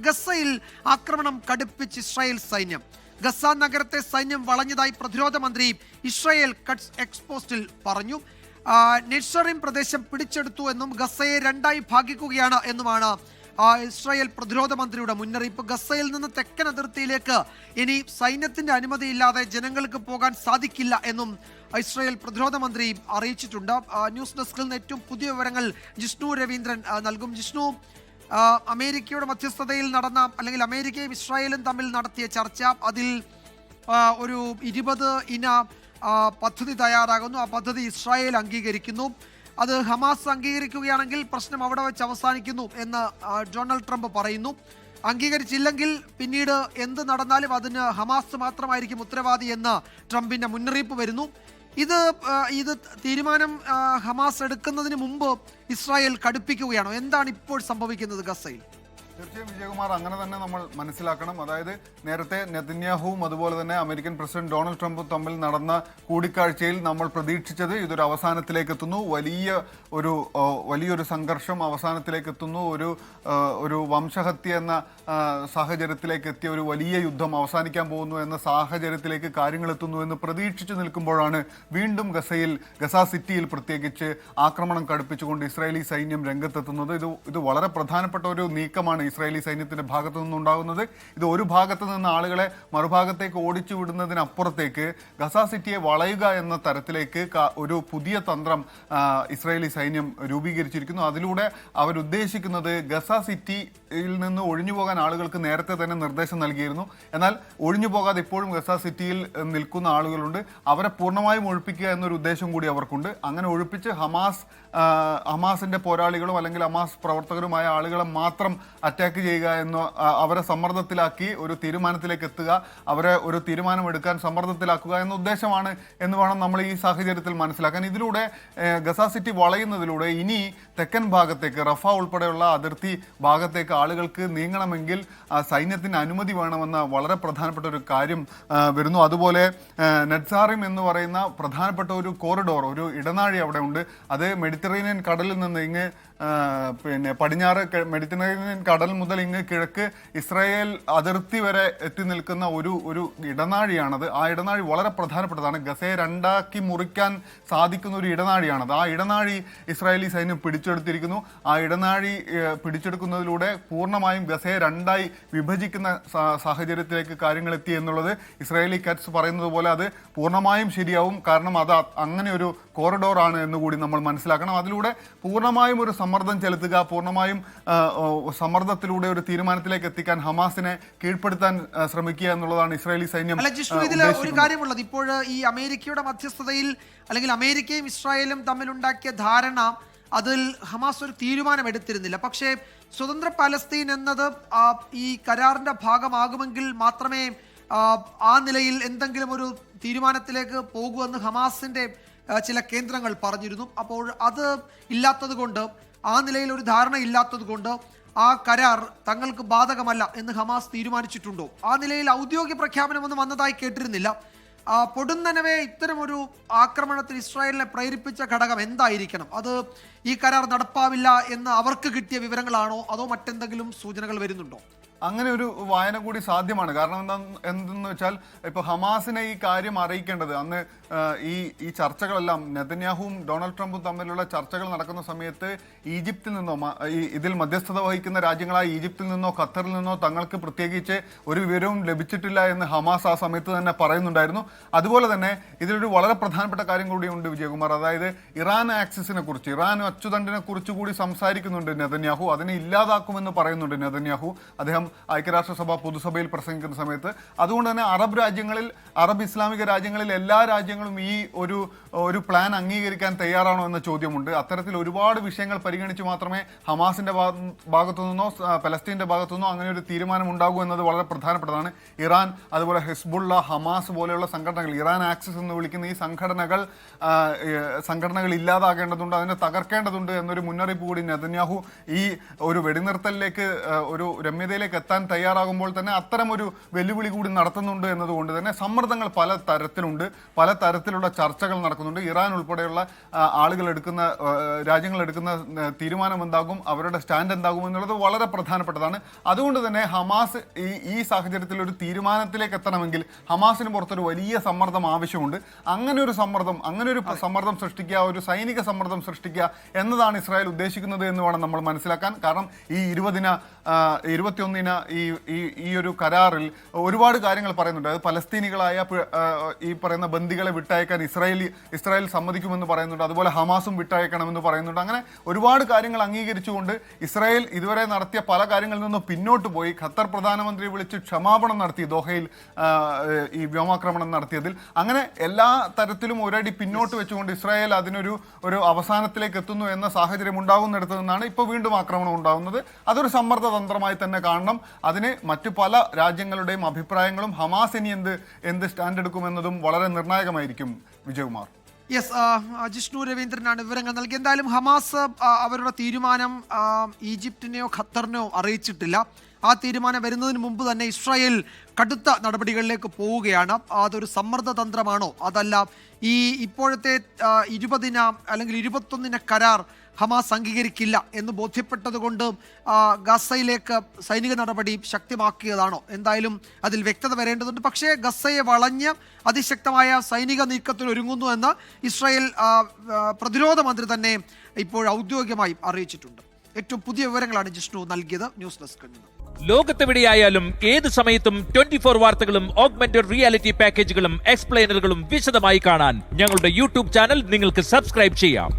ഗസയിൽ ആക്രമണം കടുപ്പിച്ച് ഇസ്രായേൽ സൈന്യം. ഗസ നഗരത്തെ സൈന്യം വളഞ്ഞതായി പ്രതിരോധ മന്ത്രി ഇസ്രായേൽ കട്സ് എക്സ്പോസ്റ്റിൽ പറഞ്ഞു. നെറ്റ്സറിം പ്രദേശം പിടിച്ചെടുത്തു എന്നും ഗസയെ രണ്ടായി ഭാഗിക്കുകയാണ് എന്നുമാണ് ഇസ്രായേൽ പ്രതിരോധ മന്ത്രിയുടെ മുന്നറിയിപ്പ്. ഗസയിൽ നിന്ന് തെക്കൻ അതിർത്തിയിലേക്ക് ഇനി സൈന്യത്തിന്റെ അനുമതിയില്ലാതെ ജനങ്ങൾക്ക് പോകാൻ സാധിക്കില്ല എന്നും ഇസ്രായേൽ പ്രതിരോധ മന്ത്രി അറിയിച്ചിട്ടുണ്ട്. ന്യൂസ് ഡെസ്കിൽ നിന്ന് ഏറ്റവും പുതിയ വിവരങ്ങൾ ജിഷ്ണു രവീന്ദ്രൻ നൽകും. ജിഷ്ണു, അമേരിക്കയുടെ മധ്യസ്ഥതയിൽ നടന്ന, അല്ലെങ്കിൽ അമേരിക്കയും ഇസ്രായേലും തമ്മിൽ നടത്തിയ ചർച്ച, അതിൽ ഒരു 20 ഇന പദ്ധതി തയ്യാറാകുന്നു. ആ പദ്ധതി ഇസ്രായേൽ അംഗീകരിക്കുന്നു. അത് ഹമാസ് അംഗീകരിക്കുകയാണെങ്കിൽ പ്രശ്നം അവിടെ വെച്ച് അവസാനിക്കുന്നു എന്ന് ഡൊണാൾഡ് ട്രംപ് പറയുന്നു. അംഗീകരിച്ചില്ലെങ്കിൽ പിന്നീട് എന്ത് നടന്നാലും അതിന് ഹമാസ് മാത്രമായിരിക്കും ഉത്തരവാദി എന്ന് ട്രംപിന്റെ മുന്നറിയിപ്പ് വരുന്നു. ഇത് തീരുമാനം ഹമാസ് എടുക്കുന്നതിന് മുമ്പ് ഇസ്രായേൽ കടുപ്പിക്കുകയാണോ? എന്താണ് ഇപ്പോൾ സംഭവിക്കുന്നത് ഗസയിൽ? തീർച്ചയായും വിജയകുമാർ, അങ്ങനെ തന്നെ നമ്മൾ മനസ്സിലാക്കണം. അതായത് നേരത്തെ നെതന്യാഹുവും അതുപോലെ തന്നെ അമേരിക്കൻ പ്രസിഡന്റ് ഡൊണാൾഡ് ട്രംപും തമ്മിൽ നടന്ന കൂടിക്കാഴ്ചയിൽ നമ്മൾ പ്രതീക്ഷിച്ചത് ഇതൊരു അവസാനത്തിലേക്ക് എത്തുന്നു, വലിയൊരു സംഘർഷം അവസാനത്തിലേക്ക് എത്തുന്നു, ഒരു വംശഹത്യ എന്ന സാഹചര്യത്തിലേക്ക് എത്തിയ ഒരു വലിയ യുദ്ധം അവസാനിക്കാൻ പോകുന്നു എന്ന സാഹചര്യത്തിലേക്ക് കാര്യങ്ങൾ എത്തുന്നു എന്ന് പ്രതീക്ഷിച്ചു നിൽക്കുമ്പോഴാണ് വീണ്ടും ഗസ സിറ്റിയിൽ പ്രത്യേകിച്ച് ആക്രമണം കടുപ്പിച്ചുകൊണ്ട് ഇസ്രായേലി സൈന്യം രംഗത്തെത്തുന്നത്. ഇത് വളരെ പ്രധാനപ്പെട്ട ഒരു നീക്കമാണ് ഇസ്രായേലി സൈന്യത്തിന്റെ ഭാഗത്തു നിന്നുണ്ടാകുന്നത്. ഇത് ഒരു ഭാഗത്ത് നിന്ന് ആളുകളെ മറുഭാഗത്തേക്ക് ഓടിച്ചു വിടുന്നതിനപ്പുറത്തേക്ക് ഗസ സിറ്റിയെ വളയുക എന്ന തരത്തിലേക്ക് ഒരു പുതിയ തന്ത്രം ഇസ്രായേലി സൈന്യം രൂപീകരിച്ചിരിക്കുന്നു. അതിലൂടെ അവരുദ്ദേശിക്കുന്നത് ഗസ സിറ്റിയിൽ നിന്ന് ഒഴിഞ്ഞുപോകാൻ ആളുകൾക്ക് നേരത്തെ തന്നെ നിർദ്ദേശം നൽകിയിരുന്നു. എന്നാൽ ഒഴിഞ്ഞു പോകാതെ ഇപ്പോഴും ഗസ സിറ്റിയിൽ നിൽക്കുന്ന ആളുകളുണ്ട്. അവരെ പൂർണ്ണമായും ഒഴിപ്പിക്കുക എന്നൊരു ഉദ്ദേശം കൂടി അവർക്കുണ്ട്. അങ്ങനെ ഒഴിപ്പിച്ച് ഹമാസിന്റെ പോരാളികളും അല്ലെങ്കിൽ ഹമാസ് പ്രവർത്തകരുമായ ആളുകളെ മാത്രം അറ്റാക്ക് ചെയ്യുക എന്നോ, അവരെ സമ്മർദ്ദത്തിലാക്കി ഒരു തീരുമാനത്തിലേക്ക് എത്തുക, അവരെ ഒരു തീരുമാനമെടുക്കാൻ സമ്മർദ്ദത്തിലാക്കുക എന്ന ഉദ്ദേശമാണ് എന്ന് വേണം നമ്മൾ ഈ സാഹചര്യത്തിൽ മനസ്സിലാക്കാൻ. ഇതിലൂടെ ഗസ സിറ്റി വളയുന്നതിലൂടെ ഇനി തെക്കൻ ഭാഗത്തേക്ക്, റഫ ഉൾപ്പെടെയുള്ള അതിർത്തി ഭാഗത്തേക്ക് ആളുകൾക്ക് നീങ്ങണമെങ്കിൽ സൈന്യത്തിന് അനുമതി വേണമെന്ന വളരെ പ്രധാനപ്പെട്ട ഒരു കാര്യം വരുന്നു. അതുപോലെ നെറ്റ്സാറിം എന്ന് പറയുന്ന പ്രധാനപ്പെട്ട ഒരു കോറിഡോർ, ഒരു ഇടനാഴി അവിടെ ഉണ്ട്. അത് മെഡിറ്ററേനിയൻ കടലിൽ നിന്ന് ഇങ്ങ് പടിഞ്ഞാറ് മെഡിറ്ററേനിയൻ കടൽ മുതൽ ഇങ്ങ് കിഴക്ക് ഇസ്രായേൽ അതിർത്തി വരെ എത്തി നിൽക്കുന്ന ഒരു ഇടനാഴിയാണത്. ആ ഇടനാഴി വളരെ പ്രധാനപ്പെട്ടതാണ്. ഗസയെ രണ്ടാക്കി മുറിക്കാൻ സാധിക്കുന്ന ഒരു ഇടനാഴിയാണത്. ആ ഇടനാഴി ഇസ്രായേലി സൈന്യം പിടിച്ചെടുത്തിരിക്കുന്നു. ആ ഇടനാഴി പിടിച്ചെടുക്കുന്നതിലൂടെ പൂർണ്ണമായും ഗസയെ രണ്ടായി വിഭജിക്കുന്ന സാഹചര്യത്തിലേക്ക് കാര്യങ്ങൾ എത്തി എന്നുള്ളത് ഇസ്രായേലി കട്സ് പറയുന്നത് പോലെ അത് പൂർണ്ണമായും ശരിയാവും. കാരണം അത് അങ്ങനെ ഒരു കോറിഡോർ ആണ് എന്നുകൂടി നമ്മൾ മനസ്സിലാക്കണം. അതിലൂടെ പൂർണ്ണമായും ഒരു സമ്മർദ്ദം ചെലുത്തുക, പൂർണ്ണമായും സമ്മർദ്ദത്തിലൂടെ ഒരു തീരുമാനത്തിലേക്ക് എത്തിക്കാൻ, ഹമാസിനെ കീഴ്പ്പെടുത്താൻ ശ്രമിക്കുക എന്നുള്ളതാണ് ഇസ്രായേലി സൈന്യം. ഇതിൽ ഒരു കാര്യമുള്ളത്, ഇപ്പോൾ ഈ അമേരിക്കയുടെ മധ്യസ്ഥതയിൽ, അല്ലെങ്കിൽ അമേരിക്കയും ഇസ്രായേലും തമ്മിലുണ്ടാക്കിയ ധാരണ, അതിൽ ഹമാസ് ഒരു തീരുമാനം എടുത്തിരുന്നില്ല. പക്ഷേ സ്വതന്ത്ര പലസ്തീൻ എന്നത് ഈ കരാറിന്റെ ഭാഗമാകുമെങ്കിൽ മാത്രമേ ആ നിലയിൽ എന്തെങ്കിലും ഒരു തീരുമാനത്തിലേക്ക് പോകൂ എന്ന് ഹമാസിന്റെ ചില കേന്ദ്രങ്ങൾ പറഞ്ഞിരുന്നു. അപ്പോൾ അത് ഇല്ലാത്തത് കൊണ്ട്, ആ നിലയിൽ ഒരു ധാരണ ഇല്ലാത്തത് കൊണ്ട് ആ കരാർ തങ്ങൾക്ക് ബാധകമല്ല എന്ന് ഹമാസ് തീരുമാനിച്ചിട്ടുണ്ടോ? ആ നിലയിൽ ഔദ്യോഗിക പ്രഖ്യാപനമൊന്നും വന്നതായി കേട്ടിരുന്നില്ല. പൊടുന്നനവേ ഇത്തരമൊരു ആക്രമണത്തിൽ ഇസ്രായേലിനെ പ്രേരിപ്പിച്ച ഘടകം എന്തായിരിക്കണം? അത് ഈ കരാർ നടപ്പാവില്ല എന്ന് അവർക്ക് കിട്ടിയ വിവരങ്ങളാണോ, അതോ മറ്റെന്തെങ്കിലും സൂചനകൾ വരുന്നുണ്ടോ? അങ്ങനെ ഒരു വായന കൂടി സാധ്യമാണ്. കാരണം എന്തെന്ന് വെച്ചാൽ, ഇപ്പോൾ ഹമാസിനെ ഈ കാര്യം അറിയിക്കേണ്ടത് അന്ന് ഈ ചർച്ചകളെല്ലാം നെതന്യാഹുവും ഡൊണാൾഡ് ട്രംപും തമ്മിലുള്ള ചർച്ചകൾ നടക്കുന്ന സമയത്ത് ഈജിപ്തിൽ നിന്നോ, ഇതിൽ മധ്യസ്ഥത വഹിക്കുന്ന രാജ്യങ്ങളായ ഈജിപ്തിൽ നിന്നോ ഖത്തറിൽ നിന്നോ തങ്ങൾക്ക് പ്രത്യേകിച്ച് ഒരു വിവരവും ലഭിച്ചിട്ടില്ല എന്ന് ഹമാസ് ആ സമയത്ത് തന്നെ പറയുന്നുണ്ടായിരുന്നു. അതുപോലെ തന്നെ ഇതിലൊരു വളരെ പ്രധാനപ്പെട്ട കാര്യം കൂടിയുണ്ട് വിജയകുമാർ. അതായത് ഇറാൻ ആക്സിസിനെ കുറിച്ച്, ഇറാൻ അച്ചുതണ്ടിനെ കുറിച്ച് കൂടി സംസാരിക്കുന്നുണ്ട് നെതന്യാഹു. അതിനെ ഇല്ലാതാക്കുമെന്ന് പറയുന്നുണ്ട് നെതന്യാഹു. അദ്ദേഹം ഐക്യരാഷ്ട്രസഭ പൊതുസഭയിൽ പ്രസംഗിക്കുന്ന സമയത്ത്. അതുകൊണ്ട് തന്നെ അറബ് ഇസ്ലാമിക രാജ്യങ്ങളിൽ എല്ലാ രാജ്യങ്ങളും ഈ ഒരു പ്ലാൻ അംഗീകരിക്കാൻ തയ്യാറാണോ എന്ന ചോദ്യമുണ്ട്. അത്തരത്തിൽ ഒരുപാട് വിഷയങ്ങൾ പരിഗണിച്ച് മാത്രമേ ഹമാസിന്റെ ഭാഗത്തു നിന്നോ പലസ്തീന്റെ ഭാഗത്തു നിന്നോ അങ്ങനെ ഒരു തീരുമാനം ഉണ്ടാകൂ എന്നത് വളരെ പ്രധാനപ്പെട്ടതാണ്. ഇറാൻ, അതുപോലെ ഹിസ്ബുള്ള, ഹമാസ് പോലെയുള്ള സംഘടനകൾ, ഇറാൻ ആക്സിസ് എന്ന് വിളിക്കുന്ന ഈ സംഘടനകൾ ഇല്ലാതാകേണ്ടതുണ്ട്, അതിനെ തകർക്കേണ്ടതുണ്ട് എന്നൊരു മുന്നറിയിപ്പ് കൂടി നെതന്യാഹു ഈ ഒരു വെടിനിർത്തലിലേക്ക്, ഒരു രമ്യതയിലേക്ക് തീരുമാനത്തിലേക്ക് എത്താൻ തയ്യാറാകുമ്പോൾ തന്നെ അത്തരമൊരു വെല്ലുവിളി കൂടി നടത്തുന്നുണ്ട് എന്നതുകൊണ്ട് തന്നെ സമ്മർദ്ദങ്ങൾ പല തരത്തിലുണ്ട്, പല തരത്തിലുള്ള ചർച്ചകൾ നടക്കുന്നുണ്ട്. ഇറാൻ ഉൾപ്പെടെയുള്ള രാജ്യങ്ങൾ എടുക്കുന്ന തീരുമാനം എന്താകും, അവരുടെ സ്റ്റാൻഡ് എന്താകും എന്നുള്ളത് വളരെ പ്രധാനപ്പെട്ടതാണ്. അതുകൊണ്ട് തന്നെ ഹമാസ് ഈ സാഹചര്യത്തിൽ ഒരു തീരുമാനത്തിലേക്ക് എത്തണമെങ്കിൽ ഹമാസിന് പുറത്തൊരു വലിയ സമ്മർദ്ദം ആവശ്യമുണ്ട്. അങ്ങനെ ഒരു സമ്മർദ്ദം സൃഷ്ടിക്കുക, ഒരു സൈനിക സമ്മർദ്ദം സൃഷ്ടിക്കുക എന്നതാണ് ഇസ്രായേൽ ഉദ്ദേശിക്കുന്നത് എന്ന് വേണം നമ്മൾ മനസ്സിലാക്കാൻ. കാരണം ഈ 21 ഈ ഒരു കരാറിൽ ഒരുപാട് കാര്യങ്ങൾ പറയുന്നുണ്ട്. അത് പലസ്തീനികളായ ഈ പറയുന്ന ബന്ദികളെ വിട്ടയക്കാൻ ഇസ്രായേൽ സമ്മതിക്കുമെന്ന് പറയുന്നുണ്ട്. അതുപോലെ ഹമാസും വിട്ടയക്കണമെന്ന് പറയുന്നുണ്ട്. അങ്ങനെ ഒരുപാട് കാര്യങ്ങൾ അംഗീകരിച്ചുകൊണ്ട് ഇസ്രായേൽ ഇതുവരെ നടത്തിയ പല കാര്യങ്ങളിൽ നിന്നും പിന്നോട്ട് പോയി. ഖത്തർ പ്രധാനമന്ത്രി വിളിച്ച് ക്ഷമാപണം നടത്തി ദോഹയിൽ ഈ വ്യോമാക്രമണം നടത്തിയതിൽ. അങ്ങനെ എല്ലാ തരത്തിലും ഒരടി പിന്നോട്ട് വെച്ചുകൊണ്ട് ഇസ്രായേൽ ഒരു അവസാനത്തിലേക്ക് എത്തുന്നു എന്ന സാഹചര്യം ഉണ്ടാകുന്നിടത്ത് നിന്നാണ് ഇപ്പോൾ വീണ്ടും ആക്രമണം ഉണ്ടാകുന്നത്. അതൊരു സമ്മർദ്ദ തന്ത്രമായി തന്നെ കാണണം. അതിന് മറ്റു പല രാജ്യങ്ങളുടെയും അഭിപ്രായങ്ങളും ഹമാസ് ഇനി എന്ത് സ്റ്റാൻഡ് എടുക്കുമെന്നതും വളരെ നിർണായകമായിരിക്കും. വിജയകുമാർ. യെസ്, ജിഷ്ണു രവീന്ദ്രനാണ് വിവരങ്ങൾ നൽകി. എന്തായാലും ഹമാസ് അവരുടെ തീരുമാനം ഈജിപ്തിനെയോ ഖത്തറിനെയോ അറിയിച്ചിട്ടില്ല. ആ തീരുമാനം വരുന്നതിന് മുമ്പ് തന്നെ ഇസ്രായേൽ കടുത്ത നടപടികളിലേക്ക് പോവുകയാണ്. അതൊരു സമ്മർദ്ദ തന്ത്രമാണോ, അതല്ല ഈ ഇപ്പോഴത്തെ 20 അല്ലെങ്കിൽ 21 കരാർ ഹമാസ് അംഗീകരിക്കില്ല എന്ന് ബോധ്യപ്പെട്ടത് കൊണ്ട് ഗസയിലേക്ക് സൈനിക നടപടി ശക്തമാക്കിയതാണോ? എന്തായാലും അതിൽ വ്യക്തത വരേണ്ടതുണ്ട്. പക്ഷേ ഗസയെ വളഞ്ഞ് അതിശക്തമായ സൈനിക നീക്കത്തിൽ ഒരുങ്ങുന്നു എന്ന് ഇസ്രായേൽ പ്രതിരോധ മന്ത്രി തന്നെ ഇപ്പോൾ ഔദ്യോഗികമായി അറിയിച്ചിട്ടുണ്ട്. ഏറ്റവും പുതിയ വിവരങ്ങളാണ് ജിഷ്ണു നൽകിയത്. ന്യൂസ് ഡെസ്കിൽ നിന്ന്. ലോകത്തെവിടെയായാലും ഏത് സമയത്തും 24 വാർത്തകളും ഓഗ്മെന്റഡ് റിയാലിറ്റി പാക്കേജുകളും എക്സ്പ്ലെയിനറുകളും വിശദമായി കാണാൻ ഞങ്ങളുടെ യൂട്യൂബ് ചാനൽ നിങ്ങൾക്ക് സബ്സ്ക്രൈബ് ചെയ്യാം.